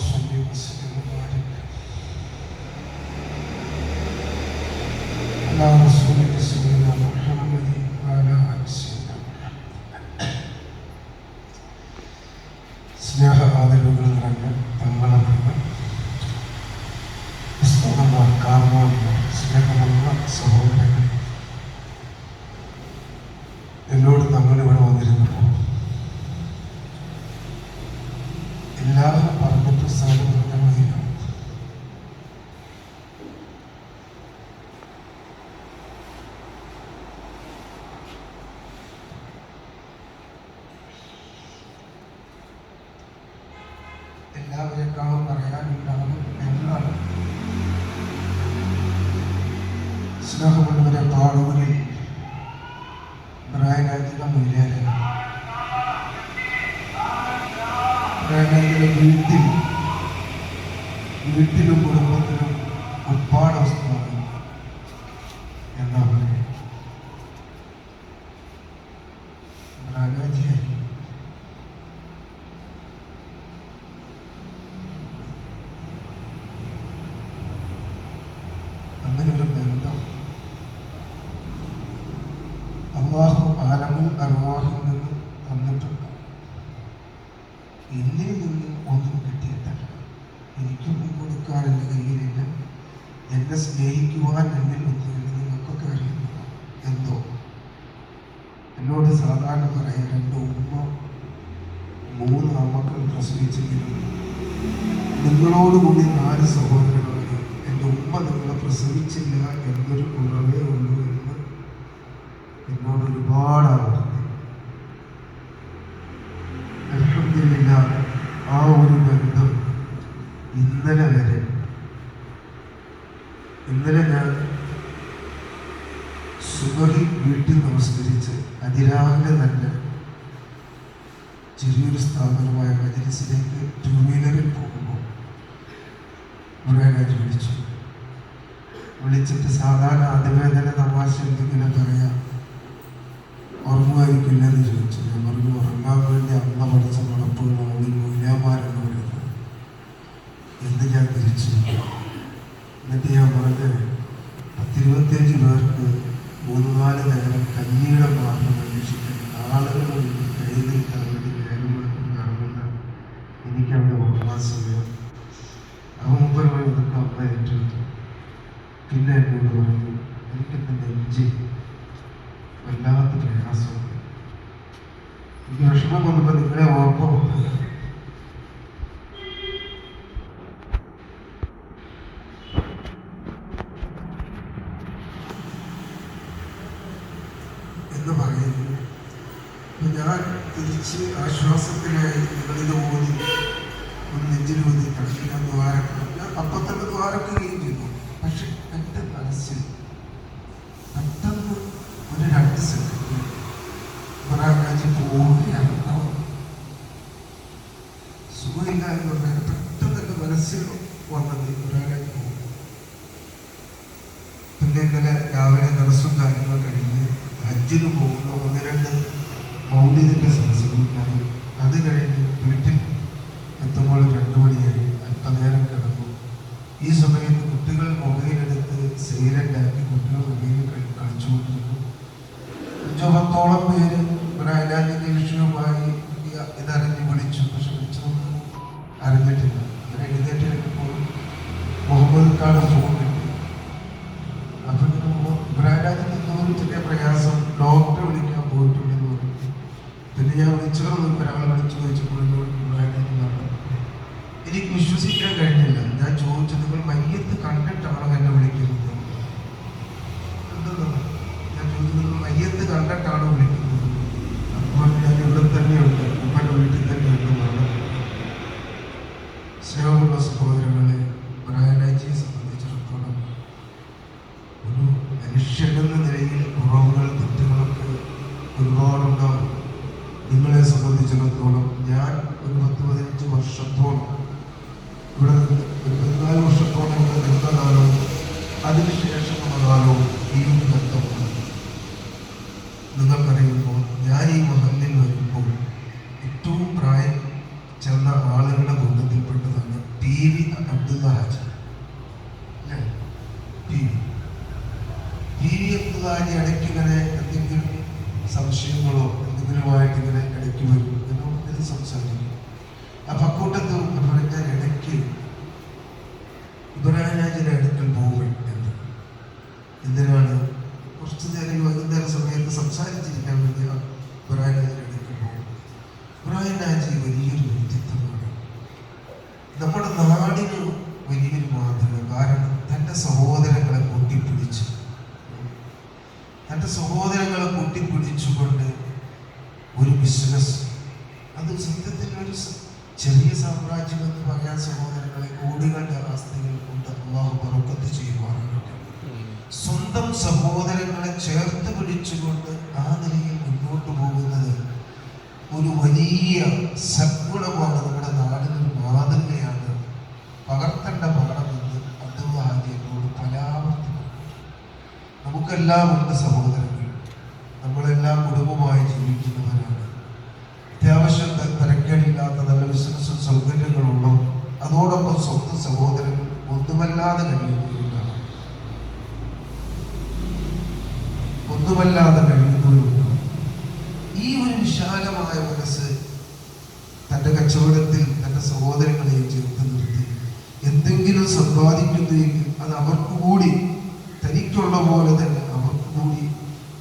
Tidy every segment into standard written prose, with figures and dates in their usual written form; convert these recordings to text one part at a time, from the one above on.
صل وسلم وبارك على رسولك سيدنا محمد وعلى آل سيدنا محمد. സ്നേഹ ആദരവുകൾ നിറഞ്ഞ തങ്ങളെന്ന് കാരണവന്മാർ, സ്നേഹമുള്ള സഹോദരങ്ങൾ, എന്നോട് തങ്ങളിവിടെ വന്നിരുന്നപ്പോൾ എല്ലാവരും പറഞ്ഞിട്ട് സ്ഥലം പറഞ്ഞാൽ മതിയാണ്. എല്ലാവരെക്കാളും പറയാനുണ്ടാകും എന്നാണ് സ്നേഹമുള്ളവരെ പാടൂരിൽ ബ്രായനാജിക മൊയിലാരെ വീട്ടിലും കുടുംബത്തിലും ഒരുപാട് അവസ്ഥയാണ് എന്താ പറയുക. ബ്രായനാജിയായി അങ്ങനൊരു ബന്ധം അല്ലാഹു ആലമുൽ അർവാഹിൽ നിന്ന് തന്നിട്ടുണ്ട്. എന്നിൽ നിന്ന് ഒന്നും കിട്ടിയിട്ടല്ല, എനിക്കൊന്നും കൊടുക്കാൻ എൻ്റെ കയ്യിലില്ല. എന്നെ സ്നേഹിക്കുവാൻ എന്നിൽ ഒന്നുമില്ല. നിങ്ങൾക്കൊക്കെ അറിയുന്നത് എന്തോ എന്നോട് സാധാരണ പറയാം, എൻ്റെ ഉമ്മ 3 ആമക്കൾ പ്രസവിച്ചെങ്കിലും നിങ്ങളോടുകൂടി 4 സഹോദരങ്ങളെ എൻ്റെ ഉമ്മ നിങ്ങളെ പ്രസവിച്ചില്ല എന്നൊരു കുറവേ ഉള്ളൂ എന്ന് എന്നോട് ഒരുപാട് ആവർത്തി. അൽഹംദുലില്ലാ, ആ ഒരു ബന്ധം ഇന്നലെ ഞാൻ സുബഹി വീട്ടിൽ നമസ്കരിച്ച് അതിരാവിലെ തന്നെ ചെറിയൊരു സ്ഥാപനമായ മജ്‌ലിസിലേക്ക് 2 വീലറിൽ പോകുമ്പോൾ മുറേനാജ് വിളിച്ചിട്ട് സാധാരണ അതിവേദന തമാശ എന്തെങ്കിലും പറയാം, ഉറങ്ങുമായിരിക്കില്ലെന്ന് ചോദിച്ചു. ഞാൻ പറഞ്ഞു, ഉറങ്ങാൻ വേണ്ടി അമ്മ പഠിച്ച നടപ്പുകളാണ് ഈ മൂല്യന്മാരെന്ന് പറയുന്നത് എന്ന് ഞാൻ തിരിച്ചു. എന്നിട്ട് ഞാൻ പറഞ്ഞ് 10-25 പേർക്ക് 3-4 നേരം കഞ്ഞിയുടെ മാർഗം അന്വേഷിക്കാൻ ആളുകൾ കൈ നീട്ടാൻ വേണ്ടി നേരം നടക്കുന്ന എനിക്കവിടെ ഉറങ്ങാൻ സമയം. മുമ്പ് ഇതൊക്കെ അമ്മ ഏറ്റെടുത്തു. പിന്നെ എന്നോട് പറഞ്ഞു, എനിക്കെൻ്റെ നെഞ്ചി വല്ലാത്ത പ്രയാസമുണ്ട്, എനിക്ക് വിഷമം വന്നപ്പോൾ നിങ്ങളെ ഓർമ്മ എന്ന് പറയുന്നു. ഞാൻ തിരിച്ച് ആശ്വാസത്തിനായി നിങ്ങളിത് ഓതി ഒരു നെഞ്ചിലൂതി കിടക്കില്ല ദ്വാരക്കണം. ഞാൻ അപ്പം തന്നെ ദ്വാരക്കുകയും ചെയ്തു. പക്ഷെ എൻ്റെ മനസ്സിൽ പെട്ടെന്ന് ഒരു 2 സെക്കൻഡ് ബ്രായനാജി പോവുകയാണ്. സുഖമില്ല എന്ന് പറഞ്ഞാൽ പെട്ടെന്ന് എൻ്റെ മനസ്സിൽ വന്നത് ബ്രായനാജി പോകും. പിന്നെ ഇന്നലെ രാവിലെ ദിവസവും കാര്യങ്ങൾ കഴിഞ്ഞ് ഹജ്ജിന് പോകുന്ന 1-2 മൗലിദിൻ്റെ സദസ്സുകളുണ്ടായി. അത് കഴിഞ്ഞ് വീട്ടിൽ എത്തുമ്പോൾ 2 മണിയായി. അല്പനേരം കിടന്നു. ഈ സമയത്ത് കുട്ടികൾ മൊബൈലെടുത്ത് സൈലൻ്റാക്കി കുട്ടികൾ മൊബൈലിൽ കളിച്ചുകൊണ്ടിരുന്നു. 5-10ഓളം പേര് ബ്രായനാജിൻ്റെ വിഷയവുമായി ഇതറിഞ്ഞ് വിളിച്ചു. പക്ഷെ വിളിച്ചതൊന്നും അറിഞ്ഞിട്ടില്ല. ഇങ്ങനെ എഴുന്നേറ്റ് കഴിഞ്ഞപ്പോൾ മുഹമ്മദ് ഖാൻ്റെ ഫോൺ കിട്ടി. അപ്പം ബ്രായനാജിക്ക് എന്തോ ഒരു ചെറിയ പ്രയാസം, ഡോക്ടറെ വിളിക്കാൻ പോയിട്ടുണ്ടെന്ന് പറഞ്ഞു. പിന്നെ ഞാൻ വിളിച്ചതൊന്നും ഒരാൾ വിളിച്ചു ചോദിച്ചപ്പോൾ ബ്രായനാജി പറഞ്ഞു. എനിക്ക് വിശ്വസിക്കാൻ കഴിഞ്ഞില്ല. ഞാൻ ചോദിച്ചു, നിങ്ങൾ മയ്യത്ത് കണ്ടിട്ടാണോ എന്നെ വിളിക്കുന്നത്? എന്തെന്നാണ് ഞാൻ ചോദിച്ചത്, നിങ്ങൾ മയ്യത്ത് കണ്ടിട്ടാണോ വിളിക്കുന്നത്? അപ്പോൾ ഞാൻ ഇവിടെ തന്നെയുണ്ട്, ഉമ്മയുടെ വീട്ടിൽ തന്നെയുണ്ടെന്നാണ്. സ്നേഹമുള്ള സഹോദരങ്ങളെ, ബ്രായനാജിയെ സംബന്ധിച്ചിടത്തോളം ഒരു മനുഷ്യനെന്ന നിലയിൽ കുറവുകൾ തെറ്റുകളൊക്കെ ഒരുപാടുണ്ടാവും. നിങ്ങളെ സംബന്ധിച്ചിടത്തോളം ഞാൻ ഒരു 10-15 വർഷത്തോളം ഇവിടെ ഒരു 14 വർഷത്തോളം ഇവിടെ നിന്ന കാലവും അതിനുശേഷമുള്ള കാലവും ഈ ബന്ധമുണ്ട്. നിങ്ങൾക്കറിയുമ്പോൾ ഞാൻ ഈ മഹലിൽ വരുമ്പോൾ ഏറ്റവും ചെന്ന ആളുകളുടെ കൂട്ടത്തിൽപ്പെട്ടതാണ് PV അബ്ദുള്ള ഹാജി. PV അബ്ദുള്ള ഹാജി ഇടയ്ക്ക് ഇങ്ങനെ എന്തെങ്കിലും സംശയങ്ങളോ എന്തെങ്കിലുമായിട്ട് ഇങ്ങനെ ഇടയ്ക്ക് വരും, എന്നോട് സംസാരിക്കും. അപ്പൊ അക്കൂട്ടത്ത് ഞാൻ ഇടയ്ക്ക് ഇബ്രാഹിം ഹാജിയുടെ അടുക്കൽ പോകും എന്ന്. എന്തിനാണ്? കുറച്ചു നേരം വൈകുന്നേര സമയത്ത് സംസാരിച്ചിരിക്കാൻ വേണ്ടി ഇബ്രാഹിം ഹാജിയുടെ അടുക്കൽ പോകും. ഇബ്രാഹിം ഹാജി വലിയൊരു വ്യക്തിത്വമാണ്, നമ്മുടെ നാടിന് വലിയൊരു മാതൃക. കാരണം തൻ്റെ സഹോദരങ്ങളെ കൂട്ടിപ്പിടിച്ചുകൊണ്ട് ഒരു ബിസിനസ്, അത് സത്യത്തിൽ ഒരു ചെറിയ സാമ്രാജ്യം എന്ന് പറയാൻ സഹോദരങ്ങളെ കോടികളുടെ ആസ്തികൾ കൊണ്ട് അല്ലാഹു ബറക്കത്ത് ചെയ്യുവാനാകട്ടെ. സ്വന്തം സഹോദരങ്ങളെ ചേർത്ത് പിടിച്ചുകൊണ്ട് ആ നിലയിൽ മുന്നോട്ട് പോകുന്നത് ഒരു വലിയ സദ്ഗുണമാണ്. നമ്മുടെ നാടിന് മാതൃകയാണ്, പകർത്തേണ്ട പാഠമെന്ന് അബ്ദുള്ള ഹാജി എന്നോട് പലാവർത്തി. നമുക്കെല്ലാം ഉണ്ട് സഹോദരങ്ങൾ, നമ്മളെല്ലാം കുടുംബമായി ജീവിക്കുന്നവരാണ്. അത്യാവശ്യം തിരക്കേടില്ലാത്ത നല്ല ബിസിനസ്സും സൗകര്യങ്ങളുണ്ടോ, അതോടൊപ്പം സ്വന്തം സഹോദരങ്ങൾ ഒന്നുമല്ലാതെ കഴിയുന്നവരുണ്ടാകും, ഈ ഒരു വിശാലമായ മനസ്സ് തൻ്റെ കച്ചവടത്തിൽ തൻ്റെ സഹോദരങ്ങളെയും ചേർത്ത് നിർത്തി എന്തെങ്കിലും സമ്പാദിക്കുന്നുവെങ്കിൽ അത് അവർക്ക് കൂടി, തനിക്കുള്ള പോലെ തന്നെ അവർക്ക് കൂടി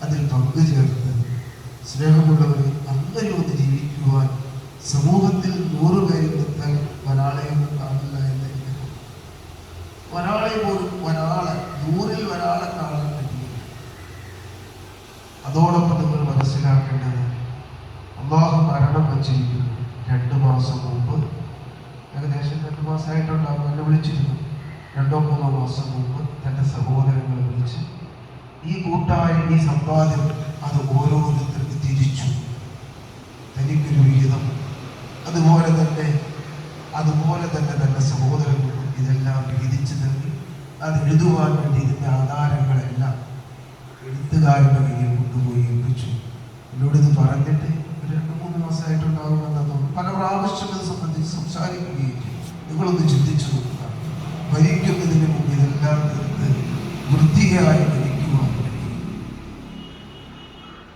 അതിൽ പങ്കു ചേർത്ത് സ്നേഹമുള്ളവരെ അങ്ങനെ ഒന്ന് ജീവിക്കുവാൻ സമൂഹത്തിൽ 100 പേരിൽ എത്താൻ ഒരാളെയും കാണില്ല എന്ന് ഒരാളെ പോലും 100-ൽ ഒരാളെ കാണാൻ പറ്റില്ല. അതോടൊപ്പം നിങ്ങൾ മനസ്സിലാക്കേണ്ടത് അല്ലാഹു മരണം വച്ചിരിക്കുന്നു. 2 മാസം മുമ്പ്, ഏകദേശം 2 മാസമായിട്ടുണ്ടാകും, എന്നെ വിളിച്ചിരുന്നു. 2-3 മാസം മുമ്പ് തൻ്റെ സഹോദരങ്ങളെ വിളിച്ച് ഈ കൂട്ടായ ഈ സമ്പാദ്യം അത് ഓരോരുത്തർക്ക് തിരിച്ചു, തനിക്കൊരു വിഹിതം, അതുപോലെ തന്നെ തൻ്റെ സഹോദരങ്ങൾക്കും ഇതെല്ലാം വിഹിതിച്ചു നൽകി അത് എഴുതുവാൻ വേണ്ടി ഇതിൻ്റെ ആധാരങ്ങളെല്ലാം എഴുത്തുകാരുടെ കയ്യിൽ കൊണ്ടുപോയി ഏൽപ്പിച്ചു. എന്നോട് ഇത് പറഞ്ഞിട്ട് 2-3 മാസമായിട്ടുണ്ടാകുമെന്ന് തോന്നുന്നു. പല പ്രാവശ്യം ഇത് സംബന്ധിച്ച് സംസാരിക്കുകയും നിങ്ങളൊന്ന് ചിന്തിച്ചു നോക്കുക. മരിക്കുന്നതിന് മുമ്പ് ഇതെല്ലാം തീർത്ത് വൃത്തിയായി മരിക്കുവാൻ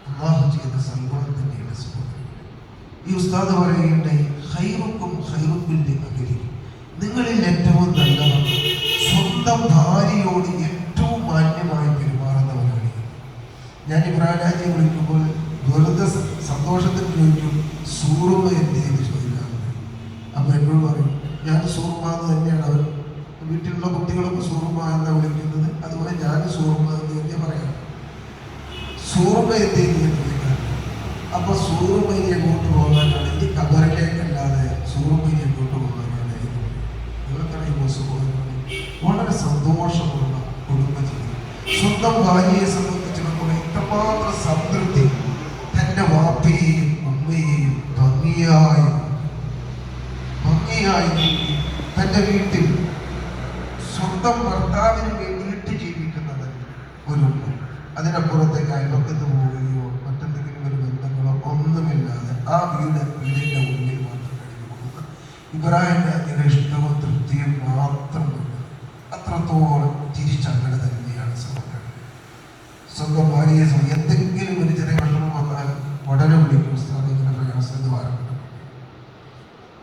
അല്ലാഹു ചെയ്ത സൽഗുണം തന്നെയാണ് സഹോദരങ്ങളെ. ഈ ഉസ്താദ് പറയുകയുണ്ടായി, ഖൈറുക്കും ഖൈറുൻ ലിഅഹ്ലിഹി, നിങ്ങളിൽ ഏറ്റവും നല്ലവർ സ്വന്തം ഭാര്യയോട് ഏറ്റവും മാന്യമായി പെരുമാറുന്നവരാണ്. ഞാൻ ഇബ്രാഹിം ഹാജിയെ വിളിക്കുമ്പോൾ വെറുതെ സന്തോഷത്തിന് ചോദിക്കും, സൂറുമ എന്തെന്ന് ചോദിക്കാറുണ്ട്. അപ്പൊ എന്നോട് പറയും, ഞാൻ സൂറുമ എന്ന് തന്നെയാണ്, അവർ വീട്ടിലുള്ള കുട്ടികളൊക്കെ സൂറുമ എന്നാണ് വിളിക്കുന്നത്, അതുപോലെ ഞാൻ സൂറുമ എന്ന് തന്നെ പറയാം. സൂറുമ എന്തെന്ന് ചോദിക്കാറുണ്ട്. അപ്പൊ സൂറുമയെ എങ്ങോട്ട് പോകാനാണെങ്കിൽ കബറിലേക്കല്ലാതെ സൂറുമയെ എങ്ങോട്ട് പോകാനാണ്. നിങ്ങൾക്കറിയുമോ സഹോദരങ്ങളെ, വളരെ സന്തോഷമുള്ള കുടുംബജീവിതം. സ്വന്തം ഭാര്യയെ സംബന്ധിച്ചിടത്തോളം ഇത്രമാത്രം സംതൃപ്തി, തൻ്റെ വാപ്പയെയും ഉമ്മയെയും ഭംഗിയായി തൻ്റെ വീട്ടിൽ സ്വന്തം ഭർത്താവിന് വേണ്ടിയിട്ട് ജീവിക്കുന്നത് ഒരു, അതിനപ്പുറത്തേക്ക് അയൽപക്കത്ത് പോവുകയോ മറ്റെന്തെങ്കിലും ഒരു ബന്ധങ്ങളോ ഒന്നുമില്ലാതെ ആ വീടിൻ്റെ ഉള്ളിൽ മാത്രം കഴിഞ്ഞു പോകുന്ന ഇബ്രാഹിം ഹാജിയുടെ ഇഷ്ടവും തൃപ്തിയും മാത്രം അത്രത്തോളം തിരിച്ചങ്ങനെ തന്നെയാണ് സഹോദരൻ. സ്വന്തം ഭാര്യയെ എന്തെങ്കിലും ഒരു ചെറിയ വിഷമം വന്നാൽ ഉടനെ വിളിക്കും, ഉസ്താദ് ഇങ്ങനെ പ്രയാസം എന്ന് പറയുന്നത്.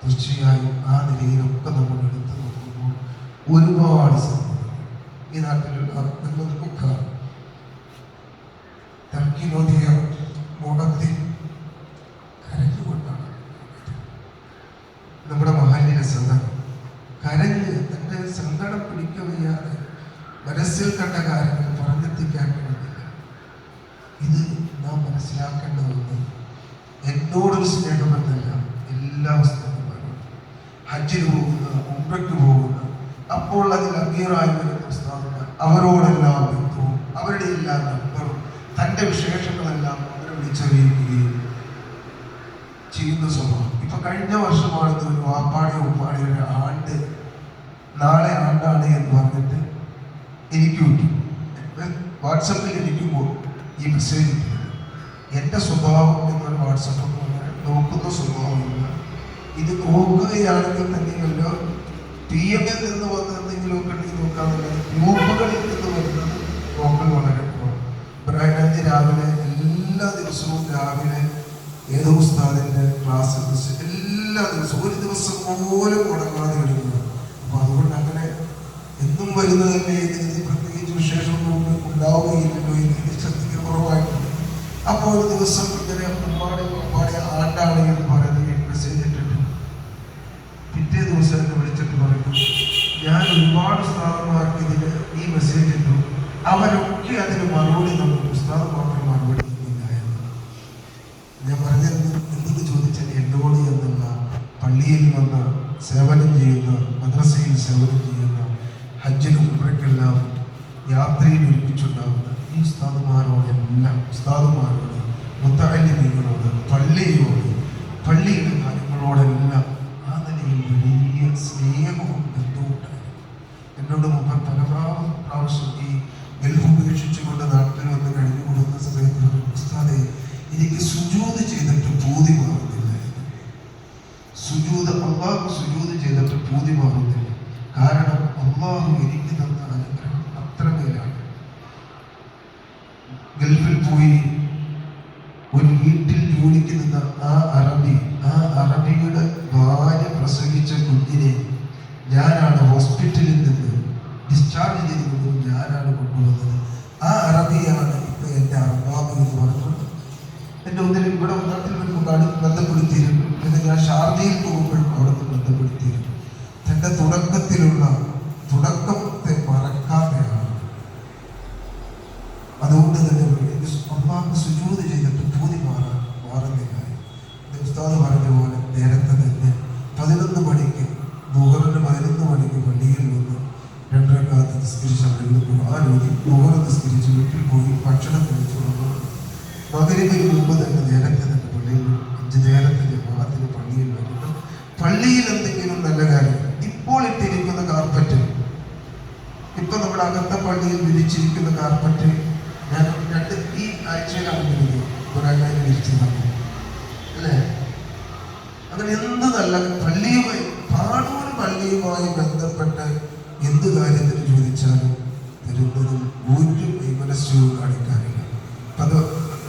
തീർച്ചയായും ആ നിലയിലൊക്കെ നമ്മൾ എടുത്തു നോക്കുമ്പോൾ ഒരുപാട് സഹോദരങ്ങൾ ഈ നാട്ടിലുള്ള നിങ്ങൾക്കൊക്കെ തർക്കിനോദിയ മുടത്തി കരഞ്ഞുകൊണ്ടാണ് നമ്മുടെ മഹല്ലിലെ സദനം കരഞ്ഞ് തൻ്റെ സങ്കടം പിടിക്കവയ്യാതെ മനസ്സിൽ കണ്ട കാര്യങ്ങൾ പറഞ്ഞെത്തിക്കാൻ കഴിയില്ല. ഇത് നാം മനസ്സിലാക്കേണ്ടതുണ്ട്. എന്നോടൊരു സ്നേഹമെന്നല്ല, എല്ലാ ഉസ്താദുമാരും ഹജ്ജിന് പോകുന്ന, ഉംറയ്ക്ക് പോകുന്ന, അപ്പോൾ അതിൽ അമീറായി വരുന്ന ഉസ്താദുമാർ, അവരോടെല്ലാം ബന്ധവും അവരുടെ എല്ലാം നമ്പറും തൻ്റെ വിശേഷങ്ങളെല്ലാം അവരെ വിളിച്ചറിയിക്കുകയും ചെയ്യുന്ന സ്വഭാവം. ഇപ്പൊ കഴിഞ്ഞ വർഷമാണ് ഒരു വാപ്പാടിയോ ഉപ്പാടിയുടെ ആണ്ട്, നാളെ ആണ്ടാണ് എന്ന് പറഞ്ഞിട്ട് എനിക്ക് വിട്ടു. വാട്സപ്പിൽ എനിക്കുമ്പോൾ ഈ മെസ്സേജ് എൻ്റെ സ്വഭാവം എന്നൊരു വാട്സപ്പ് നോക്കുന്ന സ്വഭാവമില്ല. ഇത് നോക്കുകയാണെങ്കിൽ തന്നെയല്ലോ PM-ൽ നിന്ന് വന്ന എന്തെങ്കിലുമൊക്കെ ഉണ്ടെങ്കിൽ നോക്കാറില്ല. ഗ്രൂപ്പുകളിൽ നിന്ന് വരുന്നത് നോക്കൽ വളരെ കുറവാണ്. ബ്രൈഡാജി രാവിലെ എല്ലാ ദിവസവും രാവിലെ ഏതോ ഉസ്താദിന്റെ ക്ലാസ് എല്ലാ ദിവസവും ഒരു ദിവസം പോലും മുടങ്ങാതെ എടുക്കുക. അപ്പൊ അതുകൊണ്ട് അങ്ങനെ എന്നും വരുന്നതല്ലേ ഇതിന് പ്രത്യേകിച്ച് വിശേഷമൊന്നും ഉണ്ടാവുകയില്ലല്ലോ എന്ന് ശ്രദ്ധിക്കുന്ന കുറവായിട്ടുണ്ട്. അപ്പോൾ ഒരു ദിവസം ഇങ്ങനെ ഉമ്മാടെ ആണ്ടാണെങ്കിൽ പറഞ്ഞ് മെസ്സേജ് ഇട്ടിട്ട് പിറ്റേ ദിവസം എന്നെ വിളിച്ചിട്ട് പറഞ്ഞു, ഞാൻ ഒരുപാട് ഉസ്താദന്മാർക്ക് ഇതിന് ഈ മെസ്സേജ് ഇട്ടു, അവരൊക്കെ അതിന് മറുപടി നമുക്ക് ഉസ്താദ് മാത്രം മറുപടി ഇല്ലായിരുന്നു. ഞാൻ പറഞ്ഞത് എന്തെന്ന് ചോദിച്ചാൽ എന്നോട് എന്നുള്ള പള്ളിയിൽ വന്ന് സേവനം ചെയ്യുന്ന, മദ്രസയിൽ സേവനം ചെയ്യുന്ന, ഹജ്ജിനും ഉംറയ്ക്കെല്ലാം യാത്രയിൽ ഒരുമിച്ചുണ്ടാകുന്ന ഈ ഉസ്താദുമാരോടെല്ലാം, ഉസ്താദുമാരോട്, മുത്തഅല്ലിമീങ്ങളോട്, പള്ളിയോട്, പള്ളിയുടെ കാര്യങ്ങളോടെല്ലാം ആ നിലയിൽ വലിയ സ്നേഹവും ബന്ധവുമുണ്ടായിരുന്നു. എന്നോട് മുമ്പ് പല പ്രാവശ്യം ഈ ഗൾഫ് ഉപേക്ഷിച്ചുകൊണ്ട് നാട്ടിൽ വന്ന് കഴിഞ്ഞു കൊടുക്കുന്ന സമയത്ത് ഉസ്താദെ എനിക്ക് സുജൂദ് ചെയ്തിട്ട് പൂതി മാറുന്നില്ലായിരുന്നു. അള്ളാഹു സുജൂദ് ചെയ്തിട്ട് പൂതി മാറുന്നില്ല. കാരണം അള്ളാഹു എനിക്ക് തന്ന അനുഗ്രഹം അത്രമേലാണ്. ഗൾഫിൽ പോയി ഒരു വീട്ടിൽ ജോലിക്ക് നിന്ന ആ അറബിയുടെ ഭാര്യ പ്രസവിച്ച കുഞ്ഞിനെ ഞാനാണ് ഹോസ്പിറ്റലിൽ നിന്ന് ഡിസ്ചാർജ് ചെയ്തുകൊണ്ട് ഞാനാണ് കൊണ്ടുവന്നത്. ആ അറബിയാണ് ഇപ്പൊ എൻ്റെ അർബാബ് എന്ന് പറഞ്ഞിട്ടുണ്ട്. എൻ്റെ ഒന്നിൽ ഇവിടെ നാട്ടിൽ വരുമ്പോൾ ബന്ധപ്പെടുത്തിയിരുന്നു. പിന്നെ ഞാൻ ഷാർജയിൽ പോകുമ്പോഴും അവിടെ നിന്ന് ബന്ധപ്പെടുത്തിയിരുന്നു. തൻ്റെ തുടക്കത്തെ മറക്കാതെയാണ്. അതുകൊണ്ട് തന്നെ അള്ളാഹ് സുജൂദ് ചെയ്തിട്ട് പൂതി മാറുന്നില്ല. ഉസ്താദ് പറഞ്ഞ പോലെ നേരത്തെ തന്നെ 11 മണിക്ക് മുഹറിന് 11 മണിക്ക് പള്ളിയിൽ വന്ന് 2 റക്അത്ത് നിസ്കരിച്ച് മുഹർ നിസ്കരിച്ച് വീട്ടിൽ പോയി ഭക്ഷണം കഴിച്ചു വന്നു. മഗ്‌രിബിന് മുമ്പ് തന്നെ നേരത്തെ തന്നെ പള്ളിയിൽ 5 നേരത്തെ ജമാഅത്തിന് പള്ളിയിൽ വരുന്നു. പള്ളിയിൽ എന്തെങ്കിലും നല്ല കാര്യം, ഇപ്പോൾ ഇട്ടിരിക്കുന്ന കാർപ്പറ്റ്, ഇപ്പൊ നമ്മുടെ അകത്തെ പള്ളിയിൽ വിരിച്ചിരിക്കുന്ന കാർപ്പറ്റ് ഞാൻ ഈ ആഴ്ചയിലാണ് ഒരാഴ്ച വിരിച്ചതാണ് അല്ലേ? അങ്ങനെ എന്ത് നല്ല പള്ളിയുമായി പാടൂർ പള്ളിയുമായി ബന്ധപ്പെട്ട് എന്ത് കാര്യത്തിന് ചോദിച്ചാലും തരുന്നതിൽ ഒരു വൈമനസ്യവും കാണിക്കാനില്ല. അത്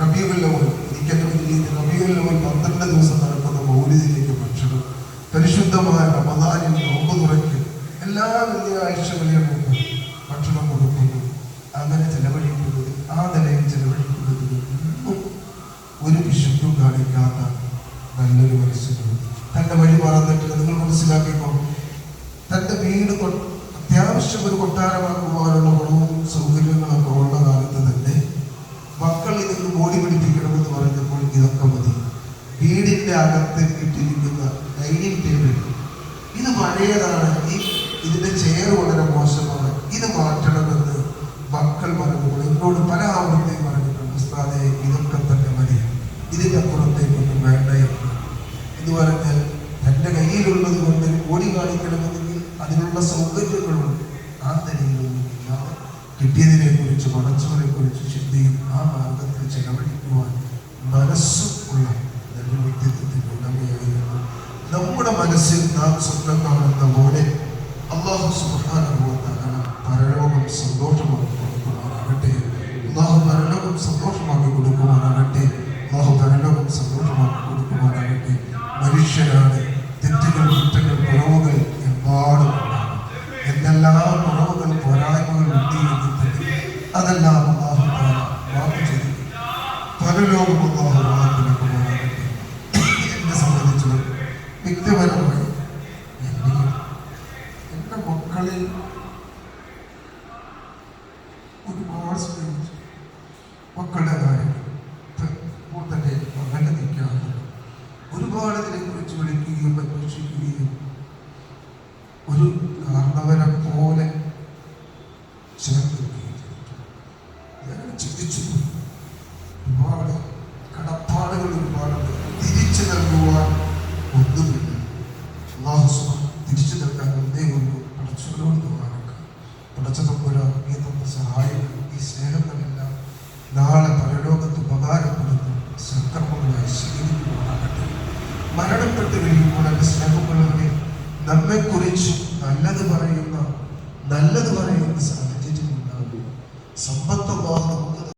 റബീഉൽ അവ്വൽ, എനിക്കെന്റെ രീതിയിൽ റബീഉൽ അവ്വൽ 12 ദിവസം നടക്കുന്ന മൗലിദിലേക്ക് ഭക്ഷണം, പരിശുദ്ധമായ റമദാനിൽ നോമ്പ് തുറയ്ക്ക്, എല്ലാ വെള്ളിയാഴ്ചകളിലും ഭക്ഷണം കൊടുക്കുന്നു. അങ്ങനെ ചെലവഴിക്കുന്നത്, ആ നിലയിൽ ചെലവഴിക്കുന്നത് ഒന്നും ഒരു പിശുക്കും കാണിക്കാത്ത നല്ലൊരു മനസ്സിനും തൻ്റെ വഴി മറന്നിട്ട് നിങ്ങൾ മനസ്സിലാക്കിക്കോ. തൻ്റെ വീട് അത്യാവശ്യം ഒരു കൊട്ടാരമാക്കുവാനുള്ള ഗുണവും സൗകര്യങ്ങളൊക്കെ ഉള്ള കാലത്ത് തന്നെ മക്കൾ ഇതൊന്ന് ബോഡി പിടിപ്പിക്കണമെന്ന് പറഞ്ഞപ്പോൾ ഇതൊക്കെ മതി. വീടിൻ്റെ അകത്ത് ഇട്ടിരിക്കുന്ന ഡൈനിങ് ടേബിൾ ഇത് പഴയതാണ്, ഇതിൻ്റെ ചെയർ വളരെ മോശമാണ്, ഇത് മാറ്റണമെന്ന് മക്കൾ പറഞ്ഞപ്പോൾ എന്നോട് പല ആവർത്തിയും പറഞ്ഞിട്ടുണ്ട്, ഉസ്താദേ ഇതൊക്കെ തന്നെ മതി, ഇതിൻ്റെ അപ്പുറത്തേക്കൊന്നും വേണ്ട എന്ന് പറഞ്ഞാൽ തൻ്റെ കയ്യിലുള്ളത് കൊണ്ട് ഓടി കാണിക്കണമെങ്കിൽ അതിനുള്ള സൗകര്യങ്ങളുണ്ട്. ആ നിലയിലൊന്നും ഇല്ലാതെ കിട്ടിയതിനെ കുറിച്ച്, പടച്ചവരെ കുറിച്ച് ചിന്തയും ആ മാർഗത്തിൽ ചെലവഴിക്കുവാൻ മനസ്സും ഉള്ള നല്ല വ്യക്തിത്വത്തിൻ്റെ ഉടമയായിരുന്നു. നമ്മുടെ മനസ്സിൽ നാം സ്വന്തം കാണുന്ന പോലെ അല്ലാഹു സുബ്ഹാനഹു വ തആല പരലോകം സന്തോഷമാക്കി കൊടുക്കുമാറാകട്ടെ. അല്ലാഹു പരലോകം സന്തോഷമാക്കി കൊടുക്കുമാറാകട്ടെ. അല്ലാഹു പരലോകം സന്തോഷമാക്കി കൊടുക്കുമാറാകട്ടെ. മനുഷ്യരാണ്, തെറ്റുകൾ, കുറ്റങ്ങൾ, കുറവുകൾ എമ്പാടും ഉണ്ടാകും. എന്തെല്ലാം കുറവുകൾ, പോരായ്മകൾ ഉണ്ട് എന്ന് തന്നെ അതെല്ലാം അല്ലാഹു തആല മാപ്പ് ചെയ്തു പരലോകം അല്ലാഹു വാഗ്ദാനമാകട്ടെ. എന്നെ സംബന്ധിച്ച് വ്യക്തിപരമായി എൻ്റെ മക്കളിൽ ഒരുപാട് സ്നേഹിച്ചു. മക്കളുടെ കാര്യം തന്നെ അങ്ങനെ നിൽക്കാറുണ്ട്. ഒരുപാട് ഇതിനെക്കുറിച്ച് വിളിക്കുകയും അന്വേഷിക്കുകയും ഒരു കാരണവരെ പോലെ ചേർക്കുകയും ഞാൻ ചിന്തിച്ചു. ഒരുപാട് കടപ്പാടുകൾ ഒരുപാടുണ്ട്. തിരിച്ചു നൽകുവാൻ ഒന്നുമില്ല. അല്ലാഹു സുബ്ഹാനഹു തിരിച്ചു നൽകാൻ ഒന്നേ ഉള്ളൂ. പടച്ചവനോട് ദുആ പടച്ചതമ്പുരാൻ നീ തന്ന സഹായങ്ങൾ, ഈ സ്നേഹങ്ങളെല്ലാം നാളെ പരലോകത്ത് ഉപകാരപ്പെടുന്നു സൽക്കർമ്മങ്ങളായി സ്വീകരിക്കുവാനാകട്ടെ. മരണപ്പെട്ട് കഴിയുമ്പോൾ എൻ്റെ സ്നേഹമുള്ളവരെ നമ്മെക്കുറിച്ച് നല്ലത് പറയുന്ന സാഹചര്യം ഉണ്ടാകും. സമ്പത്ത്